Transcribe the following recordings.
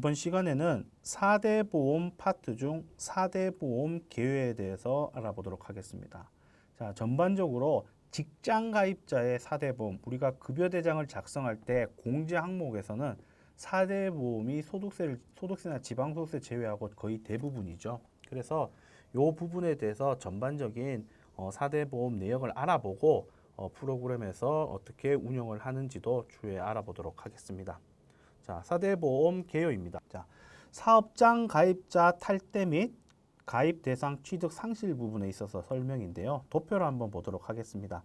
이번 시간에는 4대 보험 파트 중 4대 보험 개요에 대해서 알아보도록 하겠습니다. 자, 전반적으로 직장 가입자의 4대 보험, 우리가 급여 대장을 작성할 때 공제 항목에서는 4대 보험이 소득세나 지방소득세 제외하고 거의 대부분이죠. 그래서 이 부분에 대해서 전반적인 4대 보험 내역을 알아보고 프로그램에서 어떻게 운영을 하는지도 추후에 알아보도록 하겠습니다. 자, 4대 보험 개요입니다. 자, 사업장 가입자 탈퇴 및 가입 대상 취득 상실 부분에 있어서 설명인데요. 도표를 한번 보도록 하겠습니다.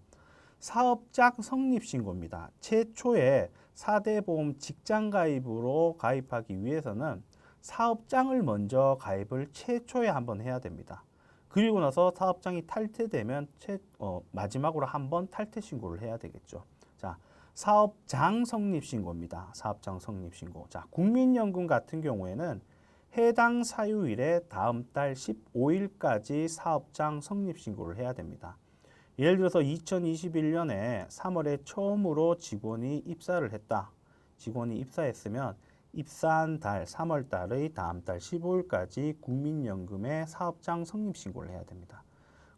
사업장 성립 신고입니다. 최초에 4대 보험 직장 가입으로 가입하기 위해서는 사업장을 먼저 가입을 최초에 한번 해야 됩니다. 그리고 나서 사업장이 탈퇴되면 마지막으로 한번 탈퇴 신고를 해야 되겠죠. 자, 사업장 성립 신고입니다. 사업장 성립 신고. 자, 국민연금 같은 경우에는 해당 사유일에 다음 달 15일까지 사업장 성립 신고를 해야 됩니다. 예를 들어서 2021년에 3월에 처음으로 직원이 입사를 했다. 직원이 입사했으면 입사한 달 3월 달의 다음 달 15일까지 국민연금에 사업장 성립 신고를 해야 됩니다.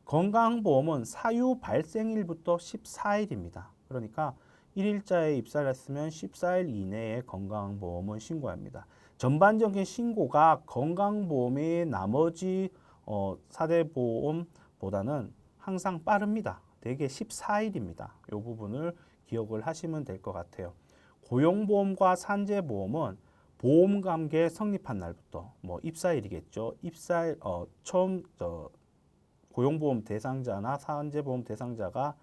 건강보험은 사유 발생일부터 14일입니다. 그러니까 1일자에 입사를 했으면 14일 이내에 건강보험은 신고합니다. 전반적인 신고가 건강보험의 나머지 4대 보험보다는 항상 빠릅니다. 대개 14일입니다. 이 부분을 기억을 하시면 될 것 같아요. 고용보험과 산재보험은 보험관계 성립한 날부터 입사일이겠죠. 입사일 처음 고용보험 대상자나 산재보험 대상자가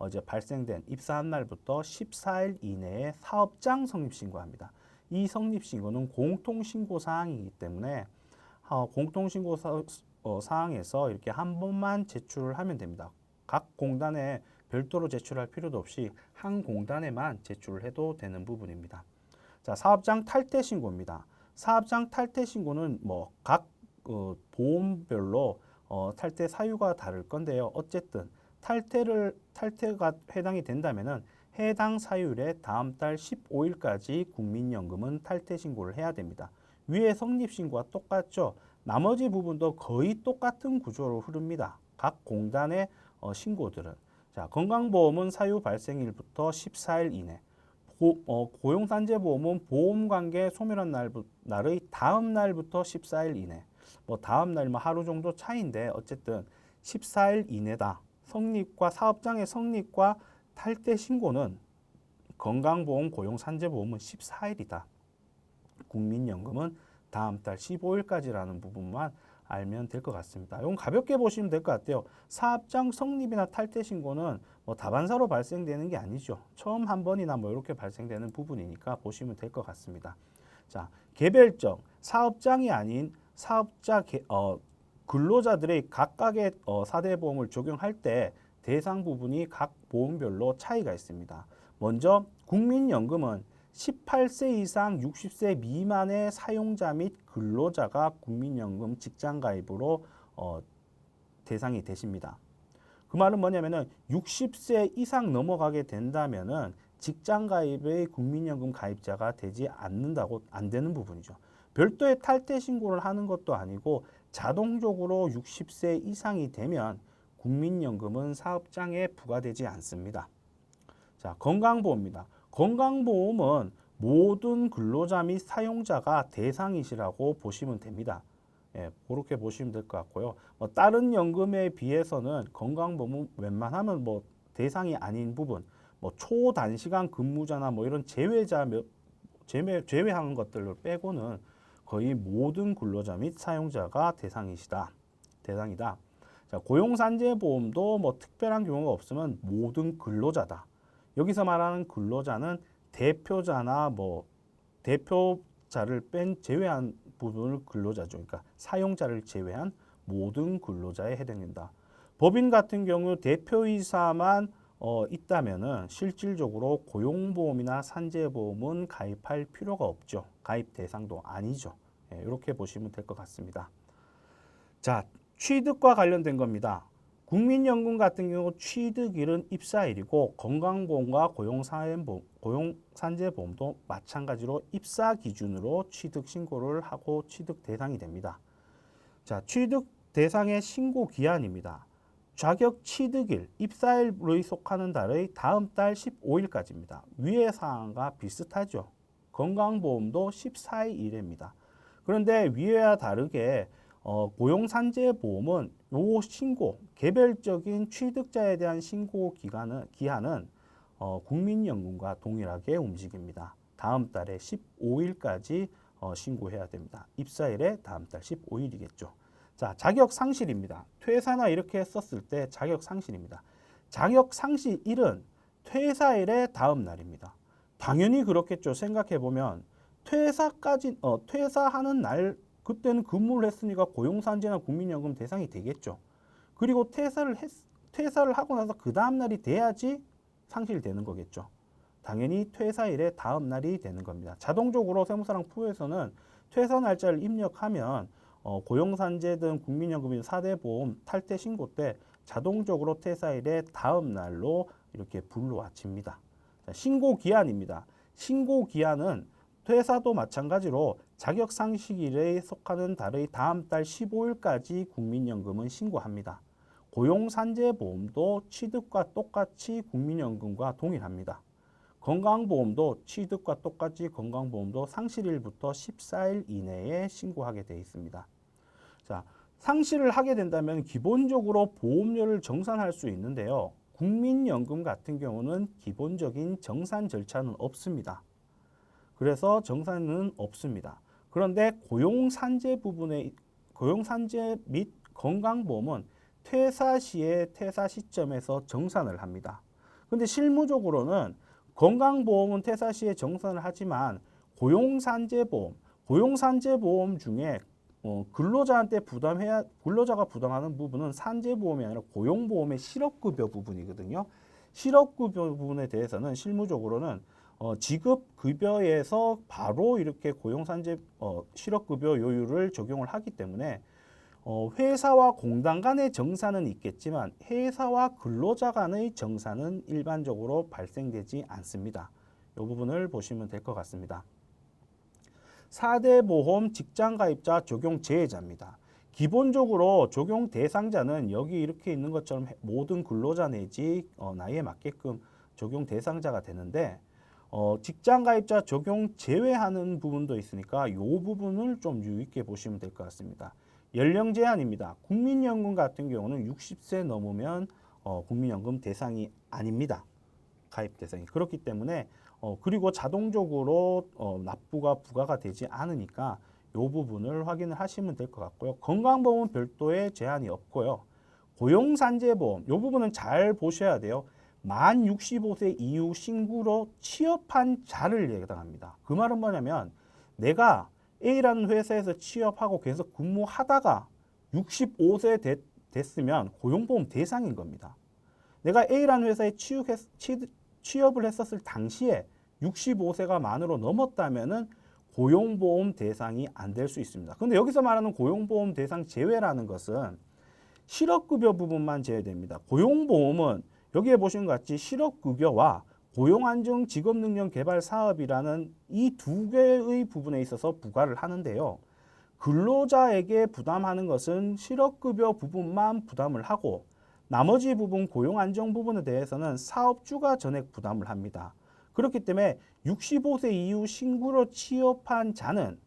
이제 발생된 입사한 날부터 14일 이내에 사업장 성립신고합니다. 이 성립신고는 공통신고 사항이기 때문에 공통신고 사항에서 이렇게 한 번만 제출을 하면 됩니다. 각 공단에 별도로 제출할 필요도 없이 한 공단에만 제출을 해도 되는 부분입니다. 자, 사업장 탈퇴 신고입니다. 사업장 탈퇴 신고는 각 보험별로 탈퇴 사유가 다를 건데요. 어쨌든 탈퇴가 해당이 된다면은 해당 사유일에 다음 달 15일까지 국민연금은 탈퇴 신고를 해야 됩니다. 위에 성립 신고와 똑같죠. 나머지 부분도 거의 똑같은 구조로 흐릅니다. 각 공단의 신고들은. 자, 건강보험은 사유 발생일부터 14일 이내. 고용산재보험은 보험관계 소멸한 날의 다음 날부터 14일 이내. 다음 날 하루 정도 차이인데 어쨌든 14일 이내다. 성립과 사업장의 성립과 탈퇴 신고는 건강보험, 고용산재보험은 14일이다. 국민연금은 다음 달 15일까지라는 부분만 알면 될 것 같습니다. 이건 가볍게 보시면 될 것 같아요. 사업장 성립이나 탈퇴 신고는 다반사로 발생되는 게 아니죠. 처음 한 번이나 이렇게 발생되는 부분이니까 보시면 될 것 같습니다. 자, 개별적 사업장이 아닌 사업자 근로자들의 각각의 4대 보험을 적용할 때 대상 부분이 각 보험별로 차이가 있습니다. 먼저 국민연금은 18세 이상 60세 미만의 사용자 및 근로자가 국민연금 직장가입으로 대상이 되십니다. 그 말은 뭐냐면은 60세 이상 넘어가게 된다면은 직장가입의 국민연금 가입자가 되지 않는다고 안 되는 부분이죠. 별도의 탈퇴 신고를 하는 것도 아니고 자동적으로 60세 이상이 되면 국민연금은 사업장에 부과되지 않습니다. 자, 건강보험입니다. 건강보험은 모든 근로자 및 사용자가 대상이시라고 보시면 됩니다. 예, 그렇게 보시면 될 것 같고요. 다른 연금에 비해서는 건강보험은 웬만하면 대상이 아닌 부분, 초단시간 근무자나 이런 제외하는 것들을 빼고는 거의 모든 근로자 및 사용자가 대상이다. 자, 고용산재보험도 특별한 경우가 없으면 모든 근로자다. 여기서 말하는 근로자는 대표자나 대표자를 제외한 부분을 근로자죠. 그러니까 사용자를 제외한 모든 근로자에 해당된다. 법인 같은 경우 대표이사만 있다면은 실질적으로 고용보험이나 산재보험은 가입할 필요가 없죠. 가입 대상도 아니죠. 예, 이렇게 보시면 될 것 같습니다. 자, 취득과 관련된 겁니다. 국민연금 같은 경우 취득일은 입사일이고 건강보험과 고용산재보험도 마찬가지로 입사 기준으로 취득 신고를 하고 취득 대상이 됩니다. 자, 취득 대상의 신고 기한입니다. 자격 취득일, 입사일에 속하는 달의 다음 달 15일까지입니다. 위의 사항과 비슷하죠. 건강보험도 14일 이래입니다. 그런데 위와 다르게 고용산재보험은 요 신고, 개별적인 취득자에 대한 신고 기한은 국민연금과 동일하게 움직입니다. 다음 달에 15일까지 신고해야 됩니다. 입사일에 다음 달 15일이겠죠. 자, 자격 상실입니다. 퇴사나 이렇게 썼을 때 자격 상실입니다. 자격 상실일은 퇴사일의 다음 날입니다. 당연히 그렇겠죠. 생각해 보면 퇴사하는 날 그때는 근무를 했으니까 고용산재나 국민연금 대상이 되겠죠. 그리고 퇴사를 하고 나서 그 다음 날이 돼야지 상실되는 거겠죠. 당연히 퇴사일의 다음 날이 되는 겁니다. 자동적으로 세무사랑 푸에서는 퇴사 날짜를 입력하면 고용산재 등 국민연금인 4대 보험 탈퇴 신고 때 자동적으로 퇴사일의 다음 날로 이렇게 불러와칩니다. 신고 기한입니다. 신고 기한은 퇴사도 마찬가지로 자격 상실일에 속하는 달의 다음 달 15일까지 국민연금은 신고합니다. 고용산재보험도 취득과 똑같이 국민연금과 동일합니다. 건강보험도 취득과 똑같이 건강보험도 상실일부터 14일 이내에 신고하게 되어 있습니다. 자, 상실을 하게 된다면 기본적으로 보험료를 정산할 수 있는데요. 국민연금 같은 경우는 기본적인 정산 절차는 없습니다. 그래서 정산은 없습니다. 그런데 고용산재 및 건강보험은 퇴사 시에 퇴사 시점에서 정산을 합니다. 그런데 실무적으로는 건강보험은 퇴사 시에 정산을 하지만 고용산재보험 중에 근로자가 부담하는 부분은 산재보험이 아니라 고용보험의 실업급여 부분이거든요. 실업급여 부분에 대해서는 실무적으로는 지급급여에서 바로 이렇게 고용산재 실업급여 요율을 적용을 하기 때문에 회사와 공단 간의 정산은 있겠지만 회사와 근로자 간의 정산은 일반적으로 발생되지 않습니다. 이 부분을 보시면 될 것 같습니다. 4대 보험 직장가입자 적용 제외자입니다. 기본적으로 적용 대상자는 여기 이렇게 있는 것처럼 모든 근로자 내지 나이에 맞게끔 적용 대상자가 되는데 직장가입자 적용 제외하는 부분도 있으니까 이 부분을 좀 유의 있게 보시면 될 것 같습니다. 연령 제한입니다. 국민연금 같은 경우는 60세 넘으면 국민연금 대상이 아닙니다. 가입 대상이. 그렇기 때문에 그리고 자동적으로 납부가 부과가 되지 않으니까 이 부분을 확인을 하시면 될 것 같고요. 건강보험은 별도의 제한이 없고요. 고용산재보험 이 부분은 잘 보셔야 돼요. 만 65세 이후 신규로 취업한 자를 해당합니다. 그 말은 뭐냐면 내가 A라는 회사에서 취업하고 계속 근무하다가 65세 됐으면 고용보험 대상인 겁니다. 내가 A라는 회사에 취업을 했었을 당시에 65세가 만으로 넘었다면은 고용보험 대상이 안 될 수 있습니다. 근데 여기서 말하는 고용보험 대상 제외라는 것은 실업급여 부분만 제외됩니다. 고용보험은 여기에 보시는 것 같이 실업급여와 고용안정 직업능력개발 사업이라는 이 두 개의 부분에 있어서 부과를 하는데요. 근로자에게 부담하는 것은 실업급여 부분만 부담을 하고 나머지 부분 고용안정 부분에 대해서는 사업주가 전액 부담을 합니다. 그렇기 때문에 65세 이후 신규로 취업한 자는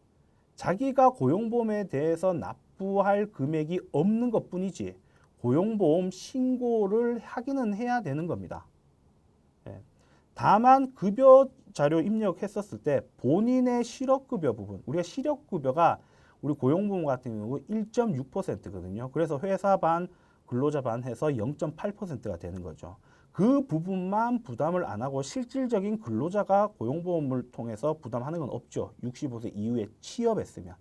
자기가 고용보험에 대해서 납부할 금액이 없는 것뿐이지 고용보험 신고를 하기는 해야 되는 겁니다. 다만 급여 자료 입력했었을 때 본인의 실업급여 부분, 우리가 실업급여가 우리 고용보험 같은 경우 1.6%거든요. 그래서 회사 반, 근로자 반 해서 0.8%가 되는 거죠. 그 부분만 부담을 안 하고 실질적인 근로자가 고용보험을 통해서 부담하는 건 없죠. 65세 이후에 취업했으면.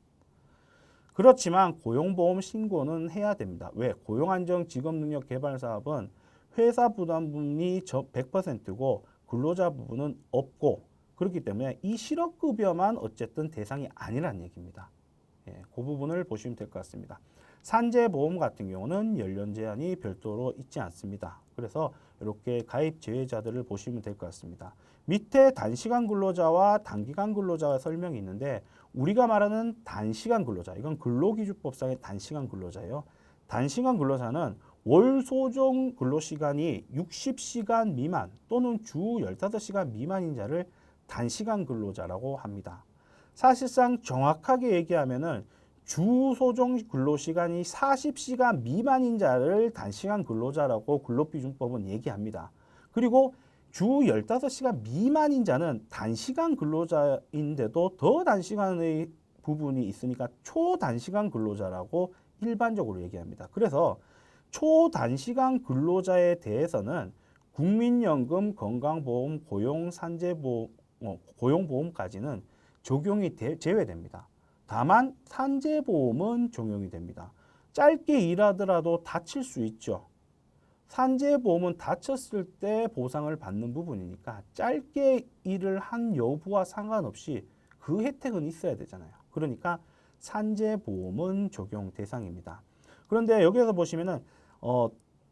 그렇지만 고용보험 신고는 해야 됩니다. 왜? 고용안정 직업능력개발 사업은 회사 부담분이 100%고 근로자 부분은 없고 그렇기 때문에 이 실업급여만 어쨌든 대상이 아니라는 얘기입니다. 그 부분을 보시면 될 것 같습니다. 산재보험 같은 경우는 연령 제한이 별도로 있지 않습니다. 그래서 이렇게 가입 제외자들을 보시면 될 것 같습니다. 밑에 단시간 근로자와 단기간 근로자의 설명이 있는데 우리가 말하는 단시간 근로자, 이건 근로기준법상의 단시간 근로자예요. 단시간 근로자는 월 소정 근로시간이 60시간 미만 또는 주 15시간 미만인 자를 단시간 근로자라고 합니다. 사실상 정확하게 얘기하면은 주 소정 근로시간이 40시간 미만인 자를 단시간 근로자라고 근로기준법은 얘기합니다. 그리고 주 15시간 미만인 자는 단시간 근로자인데도 더 단시간의 부분이 있으니까 초단시간 근로자라고 일반적으로 얘기합니다. 그래서 초단시간 근로자에 대해서는 국민연금, 건강보험, 고용산재보험, 고용보험까지는 적용이 제외됩니다. 다만 산재보험은 적용이 됩니다. 짧게 일하더라도 다칠 수 있죠. 산재보험은 다쳤을 때 보상을 받는 부분이니까 짧게 일을 한 여부와 상관없이 그 혜택은 있어야 되잖아요. 그러니까 산재보험은 적용 대상입니다. 그런데 여기에서 보시면은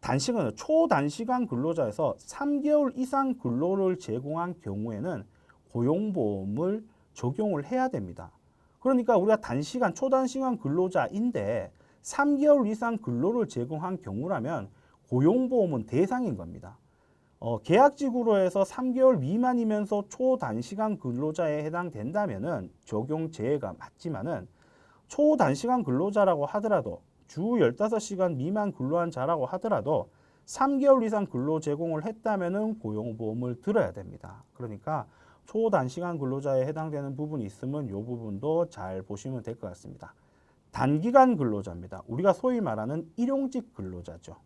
단시간, 초단시간 근로자에서 3개월 이상 근로를 제공한 경우에는 고용보험을 적용을 해야 됩니다. 그러니까 우리가 단시간, 초단시간 근로자인데 3개월 이상 근로를 제공한 경우라면 고용보험은 대상인 겁니다. 계약직으로 해서 3개월 미만이면서 초단시간 근로자에 해당된다면은 적용 제외가 맞지만은 초단시간 근로자라고 하더라도 주 15시간 미만 근로한 자라고 하더라도 3개월 이상 근로 제공을 했다면은 고용보험을 들어야 됩니다. 그러니까 초단시간 근로자에 해당되는 부분이 있으면 이 부분도 잘 보시면 될 것 같습니다. 단기간 근로자입니다. 우리가 소위 말하는 일용직 근로자죠.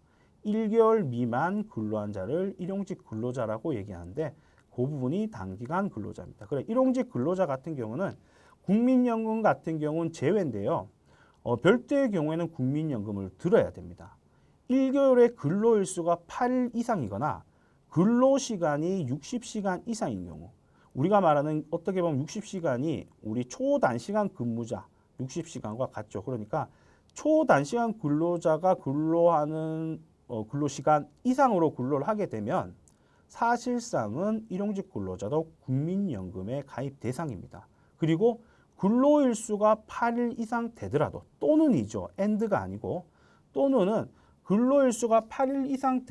1개월 미만 근로한 자를 일용직 근로자라고 얘기하는데 그 부분이 단기간 근로자입니다. 그래, 일용직 근로자 같은 경우는 국민연금 같은 경우는 제외인데요. 별도의 경우에는 국민연금을 들어야 됩니다. 1개월의 근로일수가 8일 이상이거나 근로시간이 60시간 이상인 경우, 우리가 말하는 어떻게 보면 60시간이 우리 초단시간 근무자 60시간과 같죠. 그러니까 초단시간 근로자가 근로하는 근로시간 이상으로 근로를 하게 되면 사실상은 일용직 근로자도 국민연금의 가입 대상입니다. 그리고 근로일수가 8일 이상 되더라도 또는이죠. and가 아니고 또는은 근로일수가 8일 이상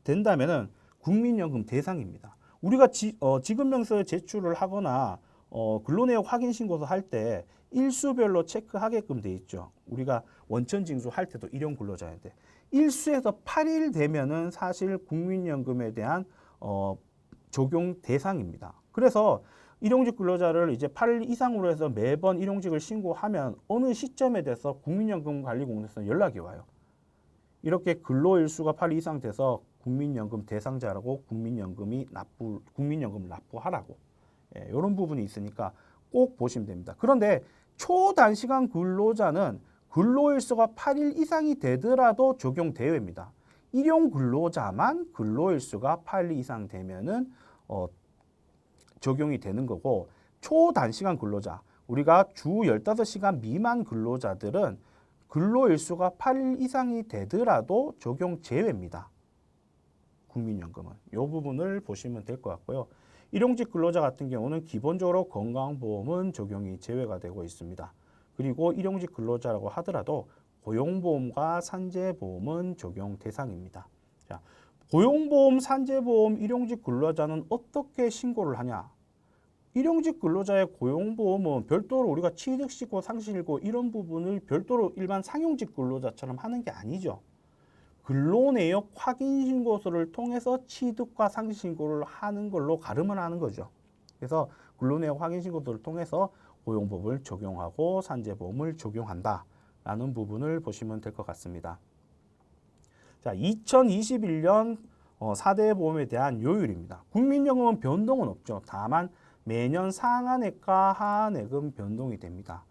된다면은 국민연금 대상입니다. 우리가 지급명세를 제출을 하거나 근로내역 확인신고서 할 때 일수별로 체크하게끔 돼 있죠. 우리가 원천징수 할 때도 일용 근로자인데 일수에서 8일 되면은 사실 국민연금에 대한 적용 대상입니다. 그래서 일용직 근로자를 이제 8일 이상으로 해서 매번 일용직을 신고하면 어느 시점에 대해서 국민연금관리공단에서 연락이 와요. 이렇게 근로일수가 8일 이상 돼서 국민연금 대상자라고 국민연금을 납부하라고. 이런 부분이 있으니까 꼭 보시면 됩니다. 그런데 초단시간 근로자는 근로일수가 8일 이상이 되더라도 적용 대외입니다. 일용 근로자만 근로일수가 8일 이상 되면은 적용이 되는 거고, 초단시간 근로자, 우리가 주 15시간 미만 근로자들은 근로일수가 8일 이상이 되더라도 적용 제외입니다. 국민연금은. 이 부분을 보시면 될 것 같고요. 일용직 근로자 같은 경우는 기본적으로 건강보험은 적용이 제외가 되고 있습니다. 그리고 일용직 근로자라고 하더라도 고용보험과 산재보험은 적용 대상입니다. 자, 고용보험, 산재보험, 일용직 근로자는 어떻게 신고를 하냐? 일용직 근로자의 고용보험은 별도로 우리가 취득신고, 상실신고 이런 부분을 별도로 일반 상용직 근로자처럼 하는 게 아니죠. 근로내역 확인신고서를 통해서 취득과 상실신고를 하는 걸로 가름을 하는 거죠. 그래서 근로내역 확인신고서를 통해서 고용보험을 적용하고 산재보험을 적용한다라는 부분을 보시면 될 것 같습니다. 자, 2021년 4대 보험에 대한 요율입니다. 국민연금은 변동은 없죠. 다만 매년 상한액과 하한액은 변동이 됩니다.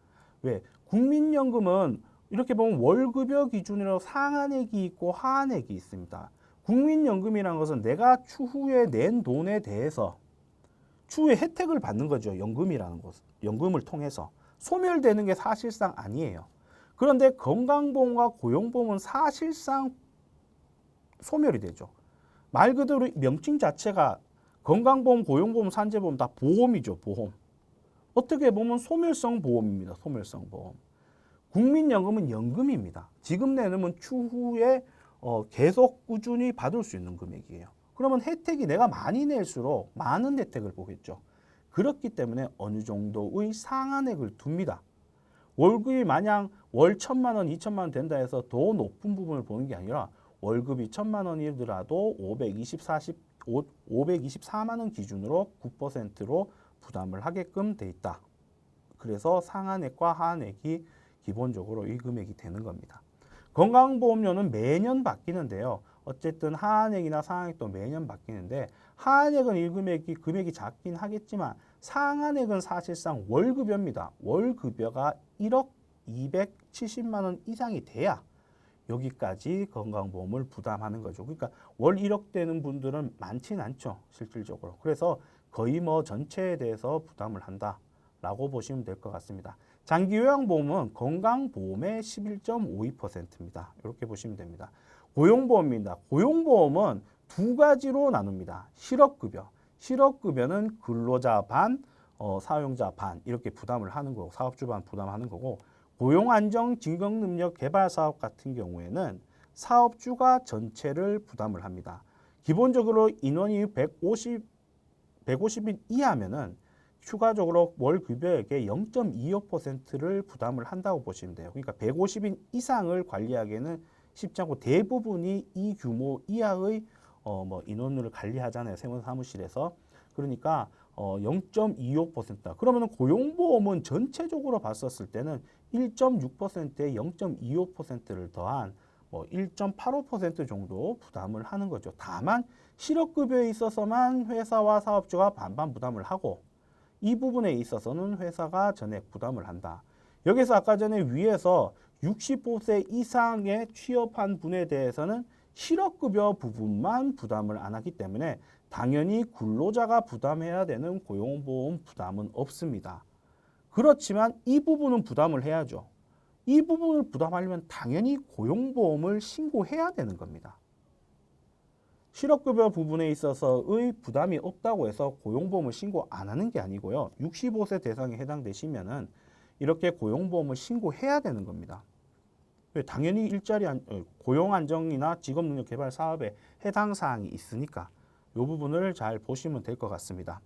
왜? 국민연금은 이렇게 보면 월급여 기준으로 상한액이 있고 하한액이 있습니다. 국민연금이라는 것은 내가 추후에 낸 돈에 대해서 추후에 혜택을 받는 거죠. 연금이라는 것. 연금을 통해서. 소멸되는 게 사실상 아니에요. 그런데 건강보험과 고용보험은 사실상 소멸이 되죠. 말 그대로 명칭 자체가 건강보험, 고용보험, 산재보험 다 보험이죠. 보험. 어떻게 보면 소멸성 보험입니다. 소멸성 보험. 국민연금은 연금입니다. 지금 내놓으면 추후에 계속 꾸준히 받을 수 있는 금액이에요. 그러면 혜택이 내가 많이 낼수록 많은 혜택을 보겠죠. 그렇기 때문에 어느 정도의 상한액을 둡니다. 월급이 마냥 월 1,000만 원, 2,000만 원 된다 해서 더 높은 부분을 보는 게 아니라 월급이 1,000만 원이더라도 524만 원 기준으로 9%로 부담을 하게끔 돼 있다. 그래서 상한액과 하한액이 기본적으로 이 금액이 되는 겁니다. 건강보험료는 매년 바뀌는데요. 어쨌든 하한액이나 상한액도 매년 바뀌는데 하한액은 이 금액이 작긴 하겠지만 상한액은 사실상 월급여입니다. 월급여가 1억 270만 원 이상이 돼야 여기까지 건강보험을 부담하는 거죠. 그러니까 월 1억 되는 분들은 많지는 않죠. 실질적으로. 그래서 거의 뭐 전체에 대해서 부담을 한다라고 보시면 될 것 같습니다. 장기요양보험은 건강보험의 11.52%입니다. 이렇게 보시면 됩니다. 고용보험입니다. 고용보험은 두 가지로 나눕니다. 실업급여. 실업급여는 근로자 반, 사용자 반 이렇게 부담을 하는 거고 사업주 반 부담하는 거고 고용안정 진급능력 개발 사업 같은 경우에는 사업주가 전체를 부담을 합니다. 기본적으로 인원이 150인 이하면은 추가적으로 월 급여액의 0.25%를 부담을 한다고 보시면 돼요. 그러니까 150인 이상을 관리하기에는 쉽지 않고 대부분이 이 규모 이하의 인원을 관리하잖아요. 세무 사무실에서. 그러니까 0.25%다. 그러면 고용보험은 전체적으로 봤었을 때는 1.6%에 0.25%를 더한 1.85% 정도 부담을 하는 거죠. 다만 실업급여에 있어서만 회사와 사업주가 반반 부담을 하고 이 부분에 있어서는 회사가 전액 부담을 한다. 여기서 아까 전에 위에서 65세 이상의 취업한 분에 대해서는 실업급여 부분만 부담을 안 하기 때문에 당연히 근로자가 부담해야 되는 고용보험 부담은 없습니다. 그렇지만 이 부분은 부담을 해야죠. 이 부분을 부담하려면 당연히 고용보험을 신고해야 되는 겁니다. 실업급여 부분에 있어서의 부담이 없다고 해서 고용보험을 신고 안 하는 게 아니고요. 65세 대상에 해당되시면은 이렇게 고용보험을 신고해야 되는 겁니다. 당연히 고용안정이나 직업능력 개발 사업에 해당 사항이 있으니까 이 부분을 잘 보시면 될 것 같습니다.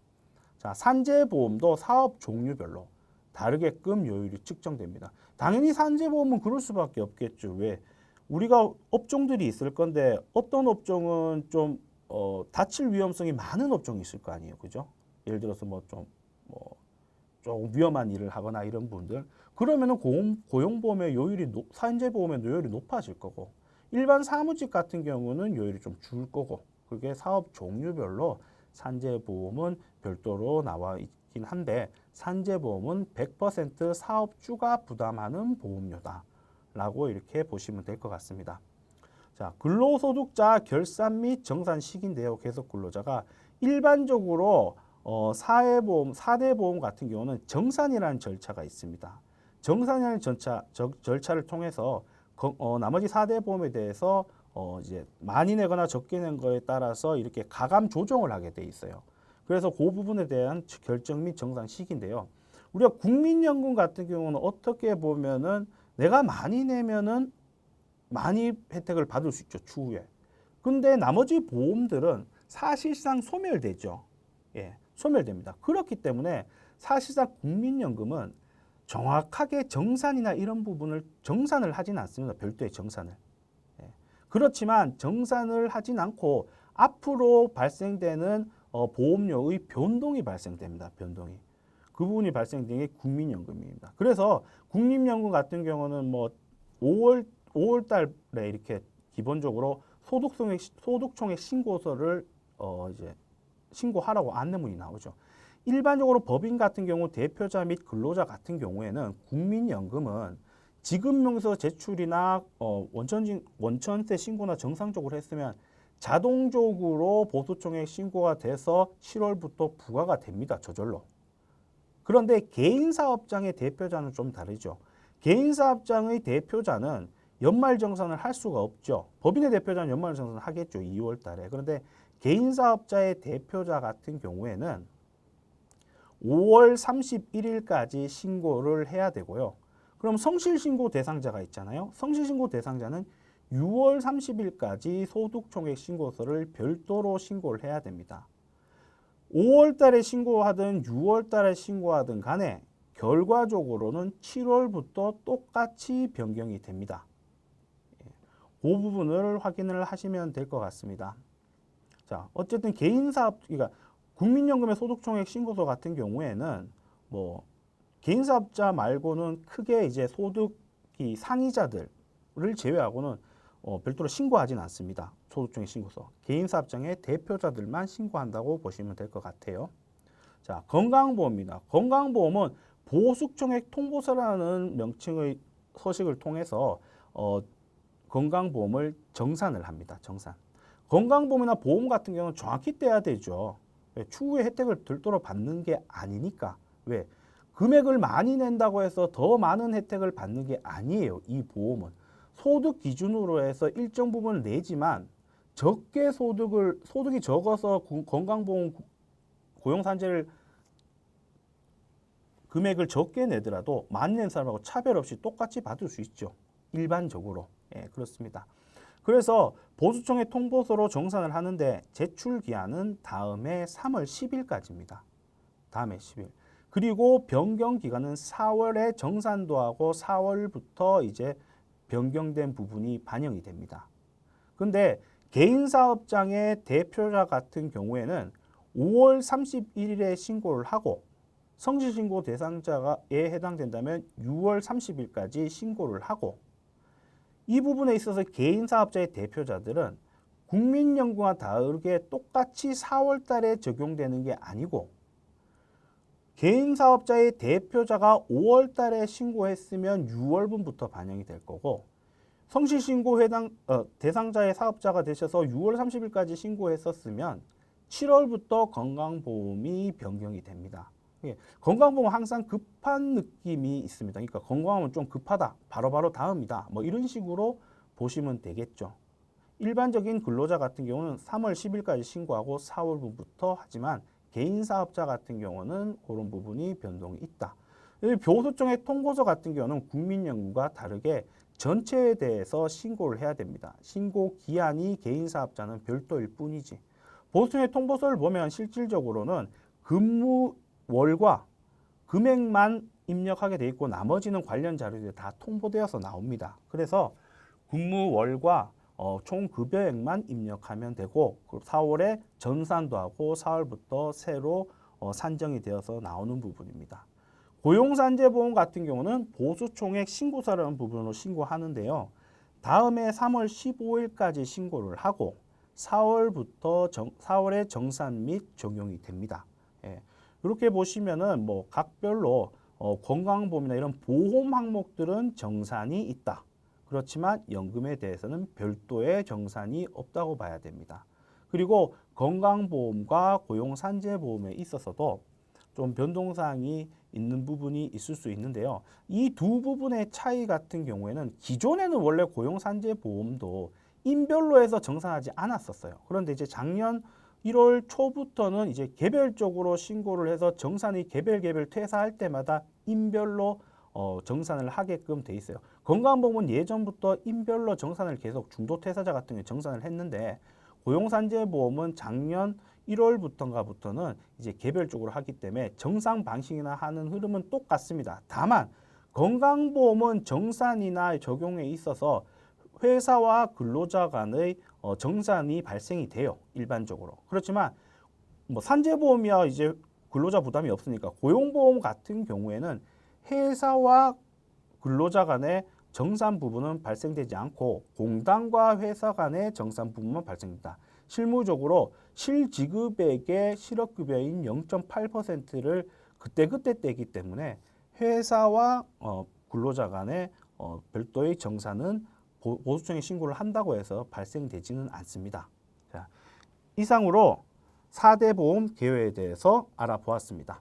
자, 산재보험도 사업 종류별로 다르게끔 요율이 측정됩니다. 당연히 산재보험은 그럴 수밖에 없겠죠. 왜? 우리가 업종들이 있을 건데 어떤 업종은 좀 다칠 위험성이 많은 업종이 있을 거 아니에요. 그죠? 예를 들어서 좀 위험한 일을 하거나 이런 분들 그러면은 고용보험의 요율이 산재보험의 요율이 높아질 거고 일반 사무직 같은 경우는 요율이 좀 줄 거고 그게 사업 종류별로 산재보험은 별도로 나와 있긴 한데 산재보험은 100% 사업주가 부담하는 보험료다 라고 이렇게 보시면 될 것 같습니다. 자, 근로소득자 결산 및 정산 시기인데요. 계속 근로자가 일반적으로 사회보험, 4대 보험 같은 경우는 정산이라는 절차가 있습니다. 정산이라는 절차를 통해서 나머지 4대 보험에 대해서 이제 많이 내거나 적게 낸 거에 따라서 이렇게 가감 조정을 하게 돼 있어요. 그래서 그 부분에 대한 결정 및 정산 시기인데요. 우리가 국민연금 같은 경우는 어떻게 보면은 내가 많이 내면은 많이 혜택을 받을 수 있죠, 추후에. 근데 나머지 보험들은 사실상 소멸되죠. 예, 소멸됩니다. 그렇기 때문에 사실상 국민연금은 정확하게 정산이나 이런 부분을 정산을 하진 않습니다. 별도의 정산을. 예. 그렇지만 정산을 하진 않고 앞으로 발생되는 보험료의 변동이 발생됩니다. 변동이. 그 부분이 발생되는 게 국민연금입니다. 그래서 국민연금 같은 경우는 5월 달에 이렇게 기본적으로 소득총액 신고서를 이제 신고하라고 안내문이 나오죠. 일반적으로 법인 같은 경우 대표자 및 근로자 같은 경우에는 국민연금은 지급명서 제출이나 원천세 신고나 정상적으로 했으면 자동적으로 보수총액 신고가 돼서 7월부터 부과가 됩니다. 저절로. 그런데 개인 사업장의 대표자는 좀 다르죠. 개인사업장의 대표자는 연말정산을 할 수가 없죠. 법인의 대표자는 연말정산을 하겠죠. 2월 달에. 그런데 개인사업자의 대표자 같은 경우에는 5월 31일까지 신고를 해야 되고요. 그럼 성실신고 대상자가 있잖아요. 성실신고 대상자는 6월 30일까지 소득총액 신고서를 별도로 신고를 해야 됩니다. 5월 달에 신고하든 6월 달에 신고하든 간에 결과적으로는 7월부터 똑같이 변경이 됩니다. 그 부분을 확인을 하시면 될 것 같습니다. 자, 어쨌든 개인사업, 그러니까 국민연금의 소득총액 신고서 같은 경우에는 뭐 개인사업자 말고는 크게 이제 소득이 상위자들을 제외하고는 별도로 신고하진 않습니다. 소득총액 신고서. 개인사업장의 대표자들만 신고한다고 보시면 될 것 같아요. 자, 건강보험입니다. 건강보험은 보수총액 통보서라는 명칭의 서식을 통해서 건강보험을 정산을 합니다. 정산. 건강보험이나 보험 같은 경우는 정확히 떼야 되죠. 왜? 추후에 혜택을 별도로 받는 게 아니니까. 왜? 금액을 많이 낸다고 해서 더 많은 혜택을 받는 게 아니에요. 이 보험은. 소득 기준으로 해서 일정 부분 내지만 적게 소득이 적어서 건강보험 고용산재를 금액을 적게 내더라도 많이 낸 사람하고 차별 없이 똑같이 받을 수 있죠. 일반적으로. 예, 그렇습니다. 그래서 보수총액 통보서로 정산을 하는데 제출 기한은 다음해 3월 10일까지입니다. 다음해 10일. 그리고 변경 기간은 4월에 정산도 하고 4월부터 이제 변경된 부분이 반영이 됩니다. 근데 개인사업장의 대표자 같은 경우에는 5월 31일에 신고를 하고 성실신고 대상자에 해당된다면 6월 30일까지 신고를 하고 이 부분에 있어서 개인사업자의 대표자들은 국민연금과 다르게 똑같이 4월 달에 적용되는 게 아니고 개인사업자의 대표자가 5월 달에 신고했으면 6월분부터 반영이 될 거고 성실신고 대상자의 사업자가 되셔서 6월 30일까지 신고했었으면 7월부터 건강보험이 변경이 됩니다. 건강보험은 항상 급한 느낌이 있습니다. 그러니까 건강하면 좀 급하다, 바로바로 다음이다, 뭐 이런 식으로 보시면 되겠죠. 일반적인 근로자 같은 경우는 3월 10일까지 신고하고 4월부터 하지만 개인사업자 같은 경우는 그런 부분이 변동이 있다. 보수총액 통보서 같은 경우는 국민연금과 다르게 전체에 대해서 신고를 해야 됩니다. 신고 기한이 개인사업자는 별도일 뿐이지. 보수총액 통보서를 보면 실질적으로는 근무월과 금액만 입력하게 돼 있고 나머지는 관련 자료들이 다 통보되어서 나옵니다. 그래서 근무월과 총 급여액만 입력하면 되고 4월에 정산도 하고 4월부터 새로 산정이 되어서 나오는 부분입니다. 고용산재보험 같은 경우는 보수총액 신고서라는 부분으로 신고하는데요. 다음해 3월 15일까지 신고를 하고 4월에 정산 및 적용이 됩니다. 예. 이렇게 보시면은 뭐 각별로 건강보험이나 이런 보험 항목들은 정산이 있다. 그렇지만 연금에 대해서는 별도의 정산이 없다고 봐야 됩니다. 그리고 건강보험과 고용산재보험에 있어서도 좀 변동사항이 있는 부분이 있을 수 있는데요. 이 두 부분의 차이 같은 경우에는 기존에는 원래 고용산재보험도 인별로 해서 정산하지 않았었어요. 그런데 이제 작년 1월 초부터는 이제 개별적으로 신고를 해서 정산이 개별 퇴사할 때마다 인별로 정산을 하게끔 돼 있어요. 건강보험은 예전부터 인별로 정산을 계속 중도 퇴사자 같은 경우에 정산을 했는데 고용산재보험은 작년 1월부터는 이제 개별적으로 하기 때문에 정산 방식이나 하는 흐름은 똑같습니다. 다만 건강보험은 정산이나 적용에 있어서 회사와 근로자 간의 정산이 발생이 돼요. 일반적으로. 그렇지만 뭐 산재보험이야 이제 근로자 부담이 없으니까 고용보험 같은 경우에는 회사와 근로자 간의 정산 부분은 발생되지 않고 공단과 회사 간의 정산 부분만 발생됩니다. 실무적으로 실지급액의 실업급여인 0.8%를 그때그때 떼기 때문에 회사와 근로자 간의 별도의 정산은 보수총액 신고를 한다고 해서 발생되지는 않습니다. 자, 이상으로 4대 보험 개요에 대해서 알아보았습니다.